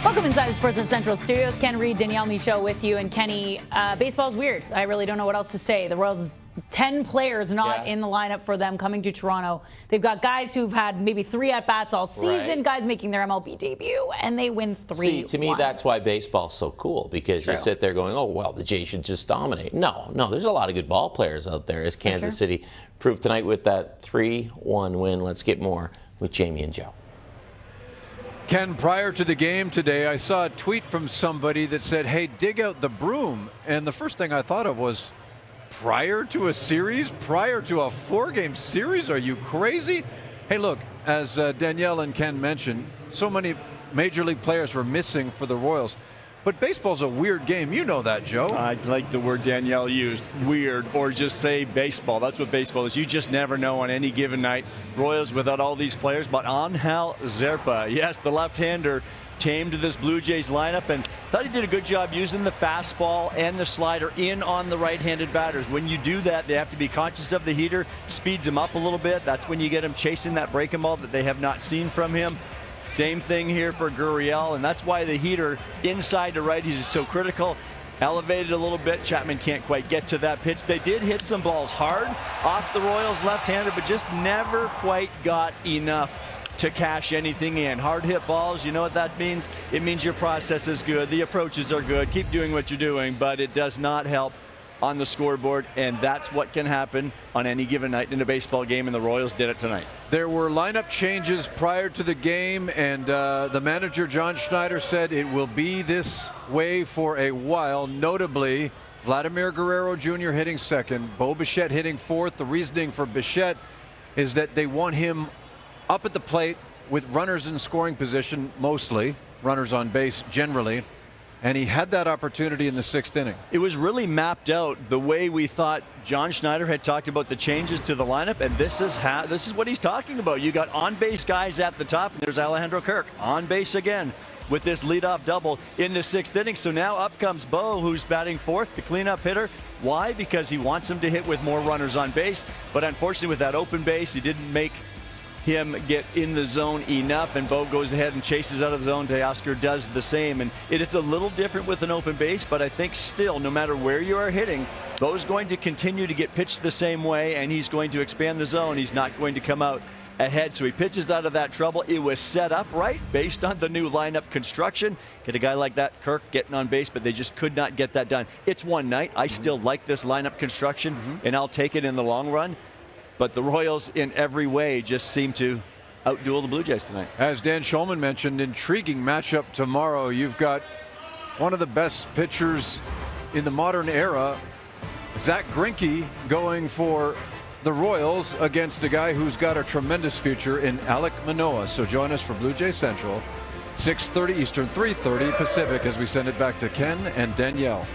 Welcome inside the Sportsnet Central Studios. Ken Reed, Danielle Michaud with you. And Kenny, baseball's weird. I really don't know what else to say. The Royals, 10 players not in the lineup for them coming to Toronto. They've got guys who've had maybe 3 at-bats all season, guys making their MLB debut, and they win 3-1. See, to me, that's why baseball's so cool, because you sit there going, oh, well, the Jays should just dominate. No, there's a lot of good ball players out there, as Kansas City proved tonight with that 3-1 win. Let's get more with Jamie and Joe. Ken, prior to the game today, I saw a tweet from somebody that said, hey, dig out the broom. And the first thing I thought of was, prior to a series? Prior to a 4-game series? Are you crazy? Hey, look, as Danielle and Ken mentioned, so many Major League players were missing for the Royals. But baseball's a weird game. You know that, Joe. I like the word Danielle used, weird, or just say baseball. That's what baseball is. You just never know on any given night. Royals without all these players, but Angel Zerpa, yes, the left-hander, tamed this Blue Jays lineup and thought he did a good job using the fastball and the slider in on the right-handed batters. When you do that, they have to be conscious of the heater, speeds him up a little bit. That's when you get him chasing that breaking ball that they have not seen from him. Same thing here for Gurriel, and that's why the heater inside to right, he's so critical. Elevated a little bit. Chapman can't quite get to that pitch. They did hit some balls hard off the Royals left-hander, but just never quite got enough to cash anything in. Hard hit balls, you know what that means? It means your process is good, the approaches are good, keep doing what you're doing, but it does not help on the scoreboard, and that's what can happen on any given night in a baseball game, and the Royals did it tonight. There were lineup changes prior to the game, and the manager, John Schneider, said it will be this way for a while, notably Vladimir Guerrero Jr. hitting second, Bo Bichette hitting fourth. The reasoning for Bichette is that they want him up at the plate with runners in scoring position, mostly, runners on base generally. And he had that opportunity in the 6th inning. It was really mapped out the way we thought John Schneider had talked about the changes to the lineup, and this is what he's talking about. You got on-base guys at the top, and there's Alejandro Kirk on base again with this leadoff double in the 6th inning. So now up comes Bo, who's batting 4th, the cleanup hitter. Why? Because he wants him to hit with more runners on base, but unfortunately with that open base, he didn't make him get in the zone enough, and Bo goes ahead and chases out of the zone. Teoscar does the same, and it is a little different with an open base, but I think still, no matter where you are hitting, Bo's going to continue to get pitched the same way, and he's going to expand the zone. He's not going to come out ahead, so he pitches out of that trouble. It was set up right based on the new lineup construction. Get a guy like that, Kirk, getting on base, but they just could not get that done. It's one night. I still like this lineup construction, and I'll take it in the long run. But the Royals, in every way, just seem to outduel the Blue Jays tonight. As Dan Shulman mentioned, intriguing matchup tomorrow. You've got one of the best pitchers in the modern era, Zach Greinke, going for the Royals against a guy who's got a tremendous future in Alek Manoah. So join us for Blue Jays Central, 6:30 Eastern, 3:30 Pacific, as we send it back to Ken and Danielle.